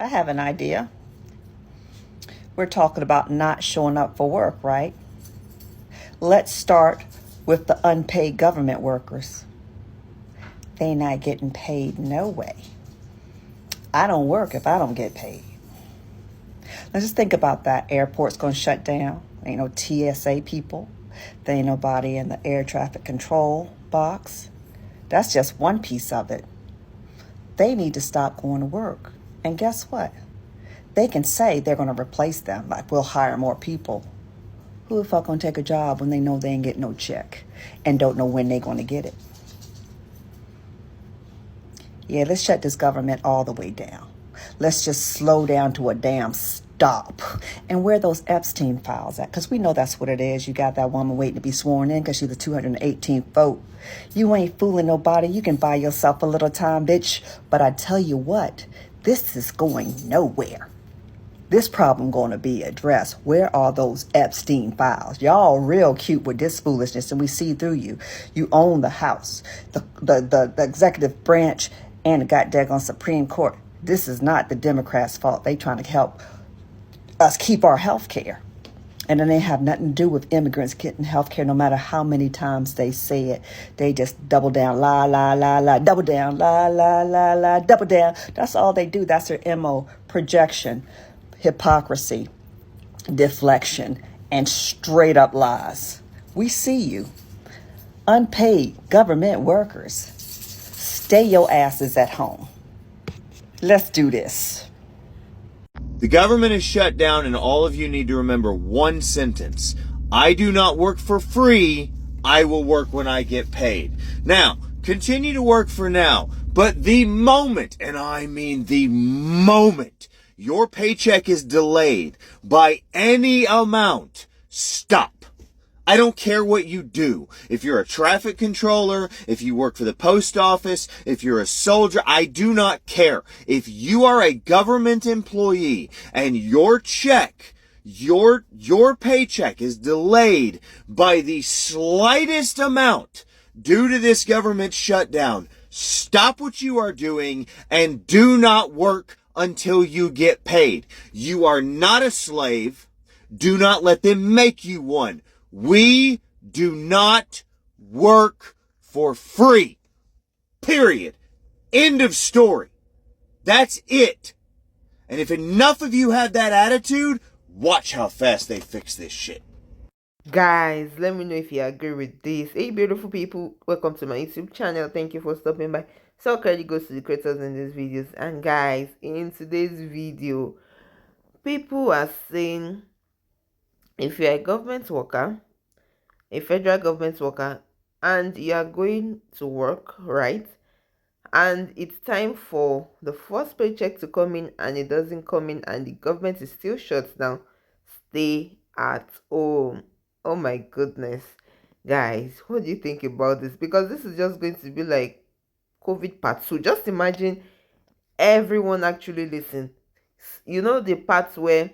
I have an idea. We're talking about not showing up for work, right? Let's start with the unpaid government workers. They not getting paid no way. I don't work if I don't get paid. Let's just think about that. Airport's going to shut down. Ain't no TSA people. There ain't nobody in the air traffic control box. That's just one piece of it. They need to stop going to work. And guess what? They can say they're going to replace them, like we'll hire more people. Who the fuck going to take a job when they know they ain't getting no check and don't know when they're going to get it? Yeah, let's shut this government all the way down. Let's just slow down to a damn stop. And where are those Epstein files at? Because we know that's what it is. You got that woman waiting to be sworn in because she's the 218th vote. You ain't fooling nobody. You can buy yourself a little time, bitch. But I tell you what, this is going nowhere. This problem going to be addressed. Where are those Epstein files? Y'all real cute with this foolishness, and we see through you. You own the House, the executive branch, and the goddamn Supreme Court. This is not the Democrats' fault. They trying to help us keep our health care. And then they have nothing to do with immigrants getting health care, no matter how many times they say it. They just double down, la, la, la, la, double down, la, la, la, la, double down. That's all they do. That's their MO, projection, hypocrisy, deflection, and straight up lies. We see you. Unpaid government workers. Stay your asses at home. Let's do this. The government is shut down, and all of you need to remember one sentence. I do not work for free. I will work when I get paid. Now, continue to work for now, but the moment, and I mean the moment, your paycheck is delayed by any amount, stop. I don't care what you do. If you're a traffic controller, if you work for the post office, if you're a soldier, I do not care. If you are a government employee and your check, your paycheck is delayed by the slightest amount due to this government shutdown, stop what you are doing and do not work until you get paid. You are not a slave. Do not let them make you one. We do not work for free. Period. End of story. That's it. And if enough of you have that attitude, watch how fast they fix this shit. Guys, let me know if you agree with this. Hey beautiful people, welcome to my YouTube channel. Thank you for stopping by. So credit goes to the creators in these videos. And guys, in today's video, people are saying if you're a government worker, a federal government worker, and you are going to work, right, and it's time for the first paycheck to come in and it doesn't come in and the government is still shut down, stay at home. Oh my goodness. Guys, what do you think about this? Because this is just going to be like COVID part 2. Just imagine everyone actually listen. You know the parts where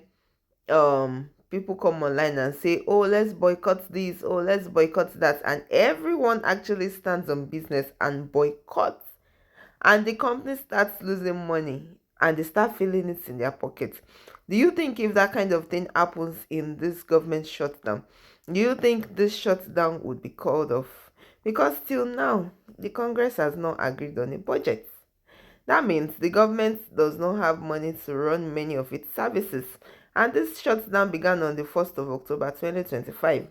people come online and say, oh, let's boycott this, oh, let's boycott that, and everyone actually stands on business and boycotts, and the company starts losing money and they start feeling it in their pockets. Do you think if that kind of thing happens in this government shutdown, do you think this shutdown would be called off? Because till now the Congress has not agreed on a budget. That means the government does not have money to run many of its services. And this shutdown began on the 1st of October 2025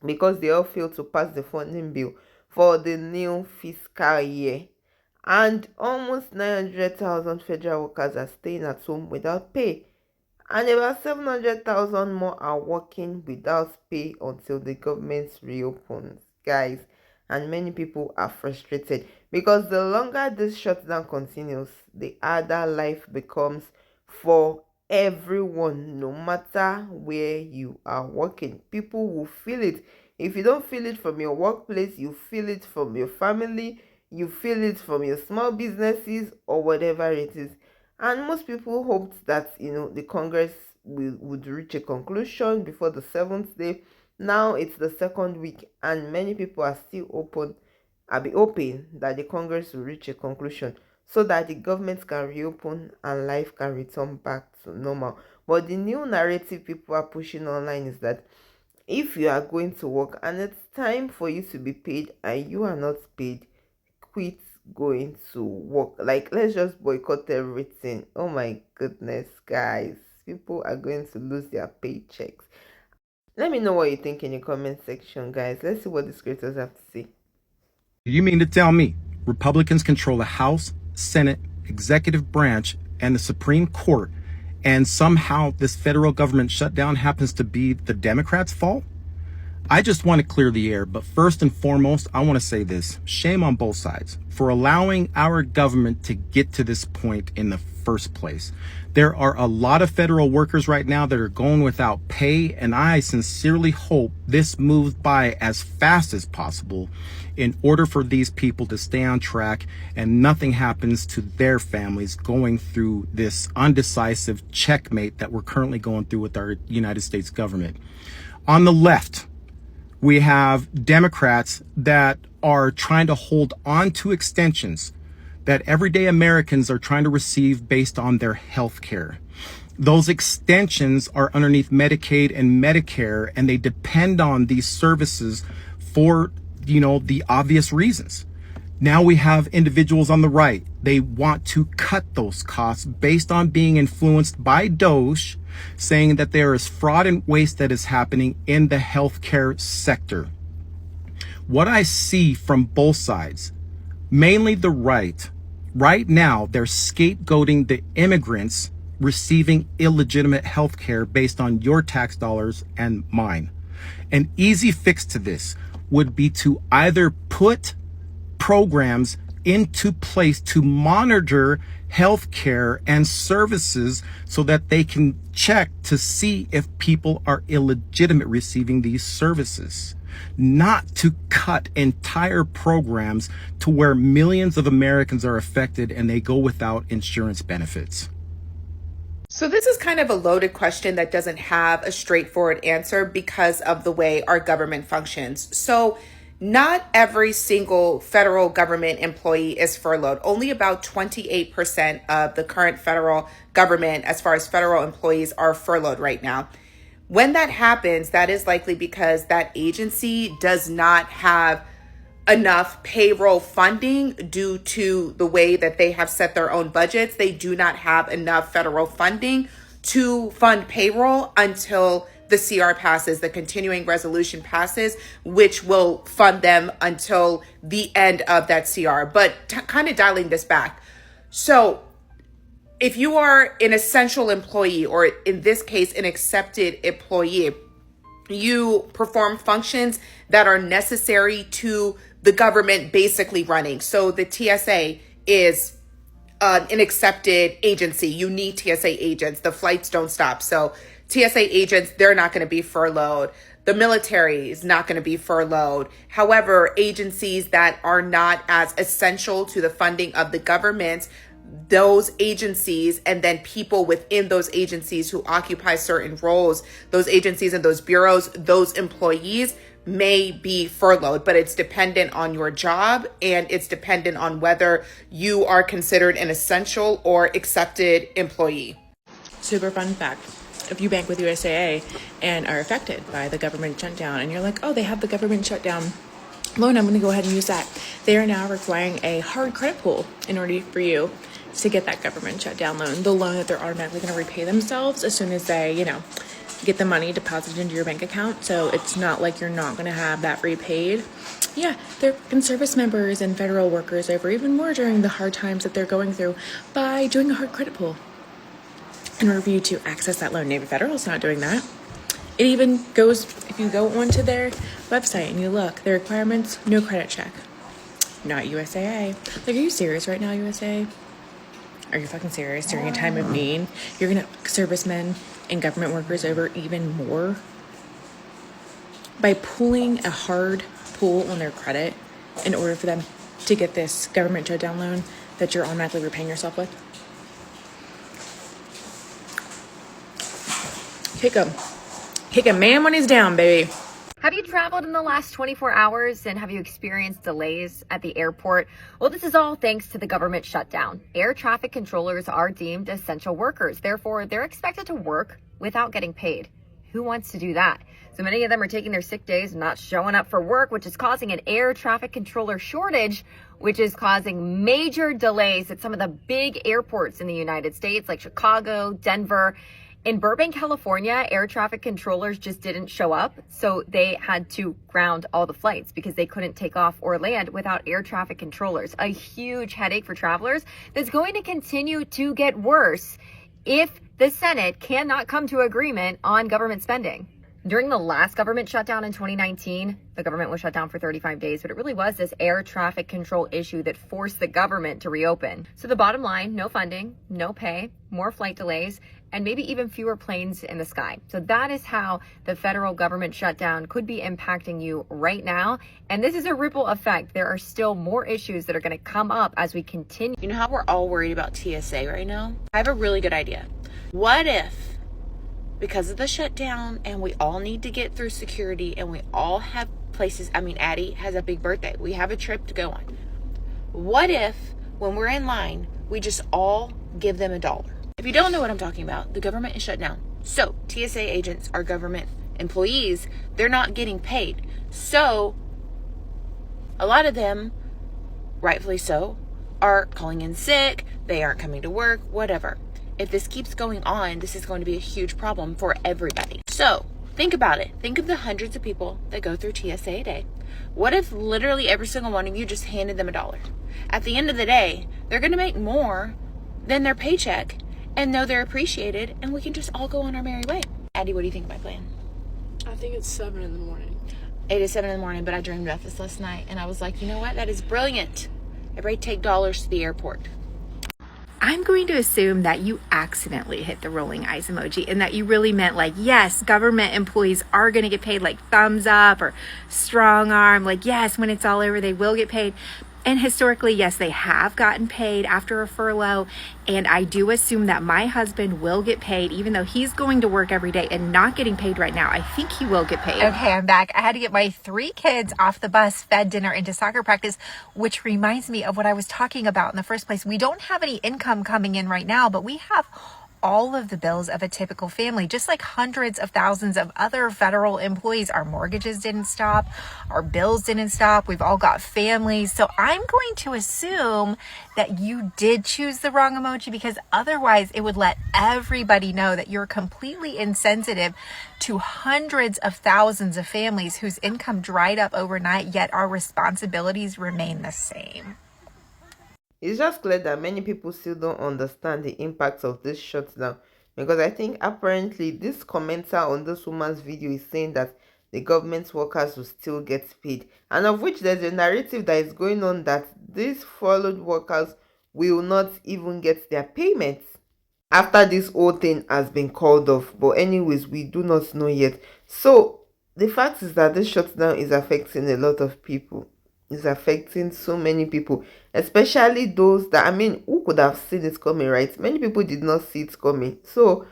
because they all failed to pass the funding bill for the new fiscal year. And almost 900,000 federal workers are staying at home without pay. And about 700,000 more are working without pay until the government reopens, guys. And many people are frustrated because the longer this shutdown continues, the harder life becomes for everyone, no matter where you are working. People will feel it. If you don't feel it from your workplace, you feel it from your family, you feel it from your small businesses or whatever it is. And most people hoped that the Congress would reach a conclusion before the 7th day. Now it's the second week and many people are still hoping that the Congress will reach a conclusion so that the government can reopen and life can return back to normal. But the new narrative people are pushing online is that if you are going to work and it's time for you to be paid and you are not paid, quit going to work. Like, let's just boycott everything. Oh my goodness, guys. People are going to lose their paychecks. Let me know what you think in the comment section, guys. Let's see what the creators have to say. You mean to tell me Republicans control the House, Senate, executive branch, and the Supreme Court, and somehow this federal government shutdown happens to be the Democrats' fault? I just want to clear the air, but first and foremost, I want to say this. Shame on both sides for allowing our government to get to this point in the first place. There are a lot of federal workers right now that are going without pay, and I sincerely hope this moves by as fast as possible in order for these people to stay on track and nothing happens to their families going through this undecisive checkmate that we're currently going through with our United States government. On the left, we have Democrats that are trying to hold on to extensions that everyday Americans are trying to receive based on their health care. Those extensions are underneath Medicaid and Medicare, and they depend on these services for, the obvious reasons. Now we have individuals on the right. They want to cut those costs based on being influenced by Doge, saying that there is fraud and waste that is happening in the healthcare sector. What I see from both sides, mainly the right now, they're scapegoating the immigrants receiving illegitimate healthcare based on your tax dollars and mine. An easy fix to this would be to either put programs into place to monitor healthcare and services so that they can check to see if people are illegitimate receiving these services, not to cut entire programs to where millions of Americans are affected and they go without insurance benefits. So this is kind of a loaded question that doesn't have a straightforward answer because of the way our government functions. So not every single federal government employee is furloughed. Only about 28% of the current federal government, as far as federal employees, are furloughed right now. When that happens, that is likely because that agency does not have enough payroll funding due to the way that they have set their own budgets. They do not have enough federal funding to fund payroll until the CR passes, the continuing resolution passes, which will fund them until the end of that CR. But kind of dialing this back. So if you are an essential employee, or in this case, an accepted employee, you perform functions that are necessary to the government basically running. So the TSA is an accepted agency. You need TSA agents. The flights don't stop. So TSA agents, they're not going to be furloughed. The military is not going to be furloughed. However, agencies that are not as essential to the funding of the government, those agencies and then people within those agencies who occupy certain roles, those agencies and those bureaus, those employees may be furloughed, but it's dependent on your job and it's dependent on whether you are considered an essential or accepted employee. Super fun fact. If you bank with USAA and are affected by the government shutdown and you're like, oh, they have the government shutdown loan, I'm going to go ahead and use that. They are now requiring a hard credit pull in order for you to get that government shutdown loan, the loan that they're automatically going to repay themselves as soon as they, get the money deposited into your bank account. So it's not like you're not going to have that repaid. Yeah, they're service members and federal workers over even more during the hard times that they're going through by doing a hard credit pull in order for you to access that loan. Navy Federal's not doing that. It even goes, if you go onto their website and you look, the requirements, no credit check. Not USAA. Like, are you serious right now, USAA? Are you fucking serious? During a time of need, you're going to servicemen and government workers over even more by pulling a hard pull on their credit in order for them to get this government shutdown loan that you're automatically repaying yourself with? Kick a man when he's down, baby. Have you traveled in the last 24 hours and have you experienced delays at the airport? Well, this is all thanks to the government shutdown. Air traffic controllers are deemed essential workers. Therefore, they're expected to work without getting paid. Who wants to do that? So many of them are taking their sick days and not showing up for work, which is causing an air traffic controller shortage, which is causing major delays at some of the big airports in the United States, like Chicago, Denver. In Burbank, California, air traffic controllers just didn't show up, so they had to ground all the flights because they couldn't take off or land without air traffic controllers. A huge headache for travelers that's going to continue to get worse if the Senate cannot come to agreement on government spending. During the last government shutdown in 2019, the government was shut down for 35 days, but it really was this air traffic control issue that forced the government to reopen. So the bottom line, no funding, no pay, more flight delays, and maybe even fewer planes in the sky. So that is how the federal government shutdown could be impacting you right now. And this is a ripple effect. There are still more issues that are going to come up as we continue. You know how we're all worried about TSA right now? I have a really good idea. What if, because of the shutdown and we all need to get through security and we all have places, Addie has a big birthday. We have a trip to go on. What if, when we're in line, we just all give them $1? If you don't know what I'm talking about, the government is shut down. So TSA agents are government employees. They're not getting paid. So a lot of them, rightfully so, are calling in sick. They aren't coming to work, whatever. If this keeps going on, this is going to be a huge problem for everybody. So think about it. Think of the hundreds of people that go through TSA a day. What if literally every single one of you just handed them $1? At the end of the day, they're going to make more than their paycheck and know they're appreciated, and we can just all go on our merry way. Addie, what do you think of my plan? I think it's 7 in the morning. It is 7 in the morning, but I dreamed about this last night, and I was like, you know what? That is brilliant. Everybody take dollars to the airport. I'm going to assume that you accidentally hit the rolling eyes emoji and that you really meant like, yes, government employees are going to get paid, like thumbs up or strong arm, like, yes, when it's all over, they will get paid. And historically, yes, they have gotten paid after a furlough. And I do assume that my husband will get paid, even though he's going to work every day and not getting paid right now. I think he will get paid. Okay, I'm back. I had to get my 3 kids off the bus, fed, dinner, into soccer practice, which reminds me of what I was talking about in the first place. We don't have any income coming in right now, but we have all of the bills of a typical family, just like hundreds of thousands of other federal employees. Our mortgages didn't stop, our bills didn't stop, we've all got families. So I'm going to assume that you did choose the wrong emoji, because otherwise it would let everybody know that you're completely insensitive to hundreds of thousands of families whose income dried up overnight, yet our responsibilities remain the same. It's just clear that many people still don't understand the impacts of this shutdown, because I think apparently this commenter on this woman's video is saying that the government workers will still get paid, and of which there's a narrative that is going on that these furloughed workers will not even get their payments after this whole thing has been called off. But anyways, we do not know yet. So the fact is that this shutdown is affecting a lot of people. It's affecting so many people, especially those that, who could have seen it coming, right? Many people did not see it coming. So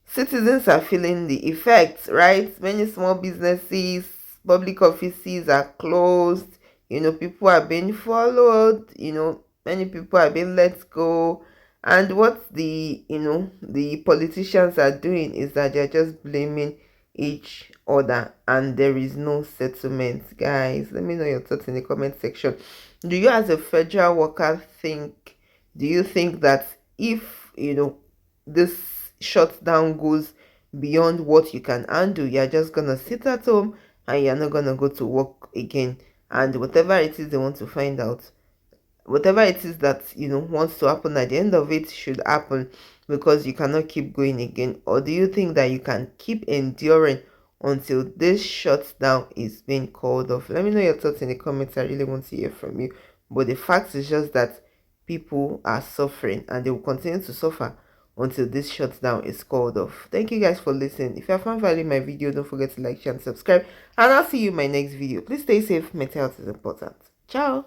citizens are feeling the effects, right? Many small businesses, public offices are closed. People are being followed. Many people are being let go. And what the politicians are doing is that they're just blaming each other, and there is no settlement. Guys, let me know your thoughts in the comment section. Do you, as a federal worker, do you think that if this shutdown goes beyond what you can undo, you're just gonna sit at home and you're not gonna go to work again, and whatever it is they want to find out, whatever it is that wants to happen at the end of it should happen, because you cannot keep going again? Or do you think that you can keep enduring until this shutdown is being called off? Let me know your thoughts in the comments. I really want to hear from you. But the fact is just that people are suffering, and they will continue to suffer until this shutdown is called off. Thank you guys for listening. If you have found value in my video, don't forget to like, share, and subscribe, and I'll see you in my next video. Please stay safe. Mental health is important. Ciao.